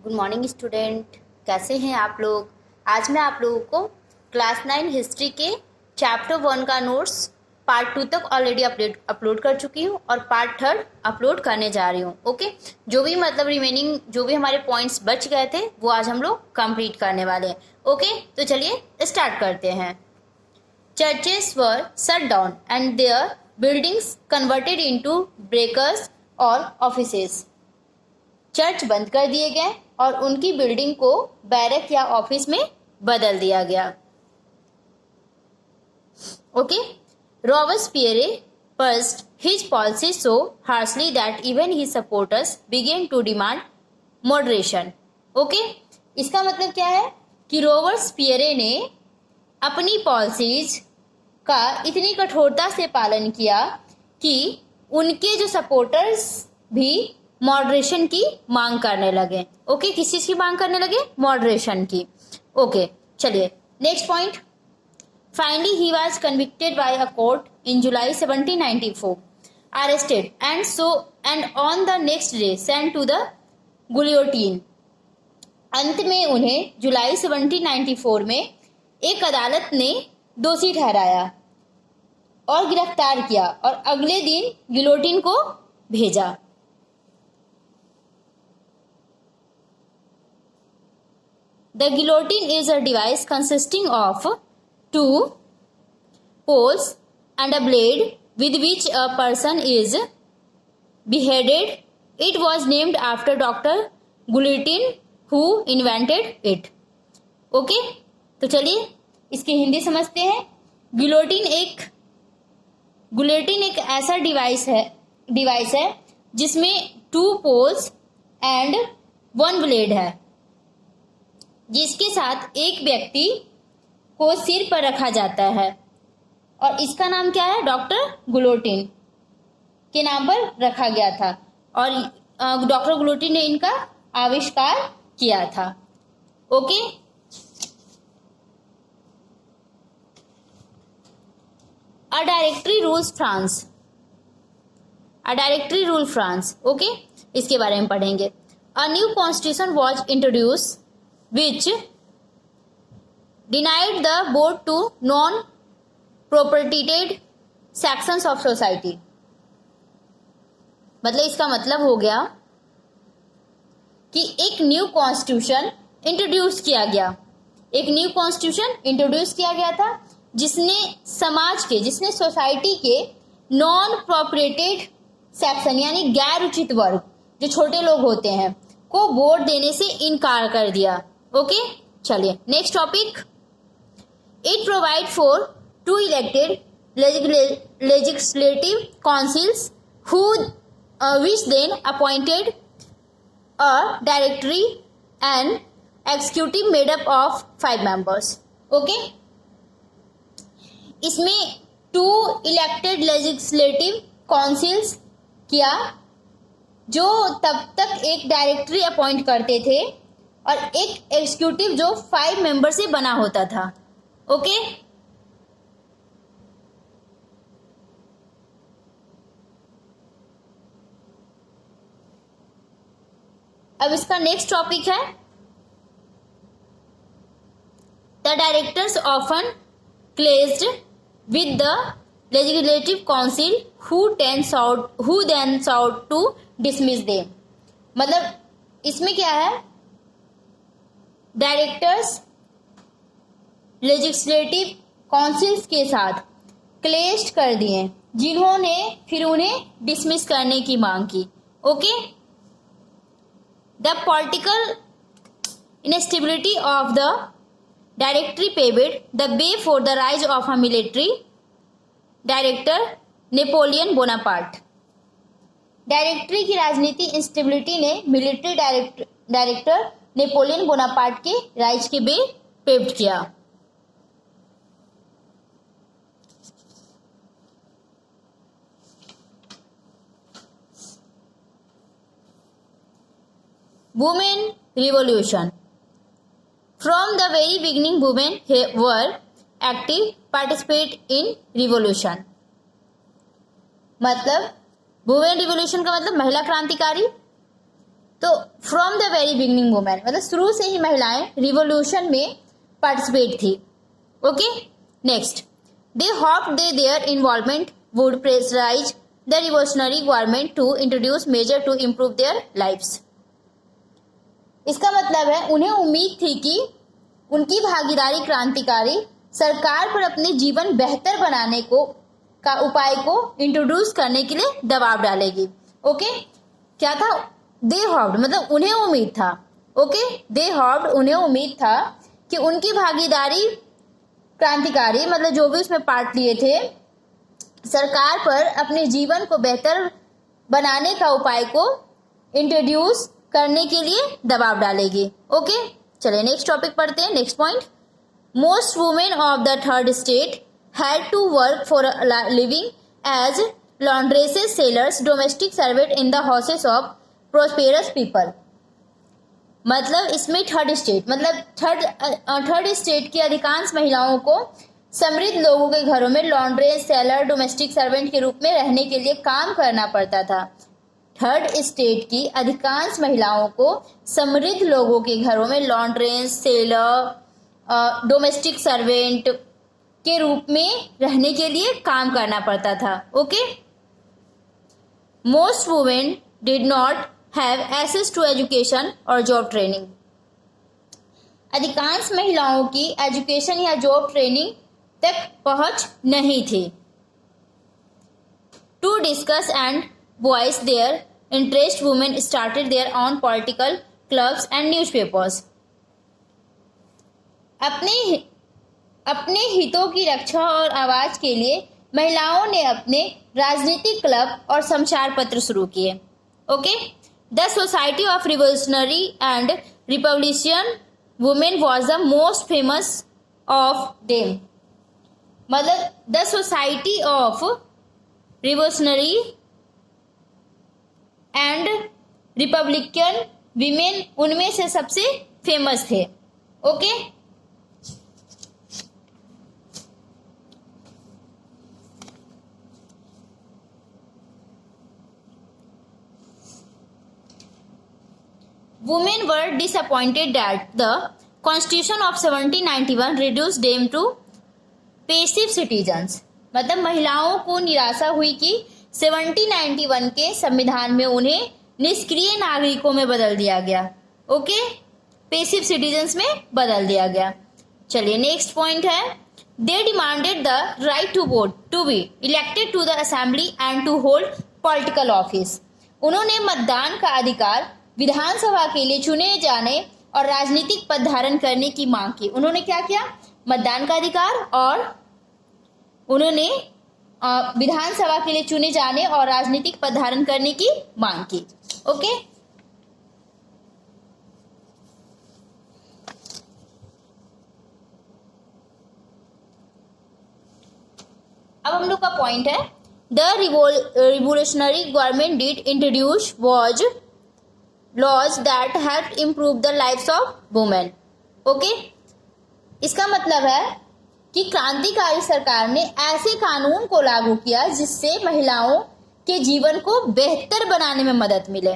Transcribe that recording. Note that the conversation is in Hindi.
गुड मॉर्निंग स्टूडेंट, कैसे हैं आप लोग। आज मैं आप लोगों को क्लास 9 हिस्ट्री के चैप्टर 1 का नोट्स पार्ट 2 तक ऑलरेडी अपलोड कर चुकी हूँ और पार्ट 3 अपलोड करने जा रही हूँ। ओके, जो भी रिमेनिंग जो भी हमारे पॉइंट्स बच गए थे वो आज हम लोग कंप्लीट करने वाले हैं। ओके, तो चलिए स्टार्ट करते हैं। Churches were shut down and their buildings converted into barracks और ऑफिसेस। चर्च बंद कर दिए गए और उनकी बिल्डिंग को बैरक या ऑफिस में बदल दिया गया। Okay, Robespierre pursued his policy so harshly that even his supporters began to demand moderation. Okay, इसका मतलब क्या है कि रॉबस्पियरे ने अपनी पॉलिसीज का इतनी कठोरता से पालन किया कि उनके जो सपोर्टर्स भी मॉडरेशन की मांग करने लगे। ओके, किस चीज की मांग करने लगे? मॉडरेशन की। ओके, चलिए next point. Finally he was convicted by a court in July 1794, arrested and on the next day sent to the guillotine. अंत में उन्हें जुलाई 1794 में एक अदालत ने दोषी ठहराया और गिरफ्तार किया और अगले दिन गिलोटिन को भेजा। The guillotine is a device consisting of two poles and a blade with which a person is beheaded. It was named after Dr. Guillotine who invented it. Okay, तो चलिए इसकी हिंदी समझते हैं। गिलोटिन एक ऐसा डिवाइस है जिसमें 2 पोल्स एंड 1 ब्लेड है, जिसके साथ एक व्यक्ति को सिर पर रखा जाता है और इसका नाम क्या है? डॉक्टर गुलोटिन के नाम पर रखा गया था और डॉक्टर गुलोटिन ने इनका आविष्कार किया था। Okay, a directory rule France. Okay, इसके बारे में पढ़ेंगे। A new constitution was introduce which denied the vote to non-propertied sections of society। मतलब इसका मतलब हो गया कि एक न्यू कॉन्स्टिट्यूशन इंट्रोड्यूस किया गया था जिसने सोसाइटी के नॉन प्रोपरेटेड सेक्शन यानी गैर उचित वर्ग, जो छोटे लोग होते हैं, को वोट देने से इनकार कर दिया। ओके, चलिए next topic. It provide for 2 elected legislative councils who which then appointed a directory and executive made up of 5 members. Okay, इसमें 2 इलेक्टेड लेजिस्लेटिव काउंसिल्स किया, जो तब तक एक डायरेक्टरी अपॉइंट करते थे और एक एग्जीक्यूटिव जो 5 मेंबर से बना होता था। ओके, अब इसका नेक्स्ट टॉपिक है the directors often clashed with the legislative council who then sought to dismiss them. मतलब इसमें क्या है? डायरेक्टर्स लेजिस्लेटिव काउंसिल्स के साथ क्लेश कर दिए, जिन्होंने फिर उन्हें डिसमिस करने की मांग की। Okay, the political instability of the directory paved the way for the rise of a military director Napoleon Bonaparte. Directory की राजनीति इंस्टेबिलिटी ने मिलिट्री डायरेक्टर नेपोलियन बोनापार्ट के राइज के वे पेव्ड किया। Women revolution. From the very beginning women were active participate in revolution. मतलब वुमेन रिवॉल्यूशन का मतलब महिला क्रांतिकारी। तो from the very beginning women, मतलब शुरू से ही महिलाएं रिवोल्यूशन में पार्टिसिपेट थी। Okay, next, they hope they their involvement would pressurise the revolutionary government to introduce measure to improve their lives. इसका मतलब है उन्हें उम्मीद थी कि उनकी भागीदारी क्रांतिकारी सरकार पर अपने जीवन बेहतर बनाने का उपाय को इंट्रोड्यूस करने के लिए दबाव डालेगी। ओके, क्या था? दे हॉप्ड, मतलब उन्हें उम्मीद था। ओके, दे हॉप्ड, उन्हें उम्मीद था कि उनकी भागीदारी क्रांतिकारी, मतलब जो भी उसमें पार्ट लिए थे, सरकार पर अपने जीवन को बेहतर बनाने का उपाय को इंट्रोड्यूस करने के लिए दबाव डालेगी। ओके, चलिए नेक्स्ट टॉपिक पढ़ते हैं। Next point, most women of the third state had to work for a living as laundresses, sellers, domestic servant in the houses of prosperous people. मतलब इसमें थर्ड स्टेट, मतलब थर्ड स्टेट की अधिकांश महिलाओं को समृद्ध लोगों के घरों में लॉन्ड्रेस, सेलर, डोमेस्टिक सर्वेंट के रूप में रहने के लिए काम करना पड़ता था। थर्ड स्टेट की अधिकांश महिलाओं को समृद्ध लोगों के घरों में लॉन्ड्रेस, सेलर, डोमेस्टिक सर्वेंट के रूप में रहने के लिए काम करना पड़ता था। Okay, most women did not have access to education और जॉब ट्रेनिंग। अधिकांश महिलाओं की एजुकेशन या जॉब ट्रेनिंग तक पहुंच नहीं थी। To discuss and voice their interest, women started their own political clubs and newspapers. अपने हितों की रक्षा और आवाज के लिए महिलाओं ने अपने राजनीतिक क्लब और समाचार पत्र शुरू किए। Okay, the society of revolutionary and republican women was the most famous of them. मतलब the society of revolutionary and republican women उनमें से सबसे फेमस थे। Okay, women were disappointed that the Constitution of 1791 reduced them to passive citizens। मतलब महिलाओं को निराशा हुई कि 1791 के संविधान में उन्हें निष्क्रिय नागरिकों में बदल दिया गया। ओके, पैसिव सिटीजन्स में बदल दिया गया। चलिए नेक्स्ट पॉइंट है, they demanded the right to vote to be elected to the assembly and to hold political office. उन्होंने मतदान का अधिकार, विधानसभा के लिए चुने जाने और राजनीतिक पद धारण करने की मांग की। उन्होंने क्या किया? मतदान का अधिकार और उन्होंने विधानसभा के लिए चुने जाने और राजनीतिक पद धारण करने की मांग की। ओके, अब हम लोग का पॉइंट है, the revolutionary government did introduce was laws that help improve the lives of women. Okay, इसका मतलब है कि क्रांतिकारी सरकार ने ऐसे कानून को लागू किया जिससे महिलाओं के जीवन को बेहतर बनाने में मदद मिले।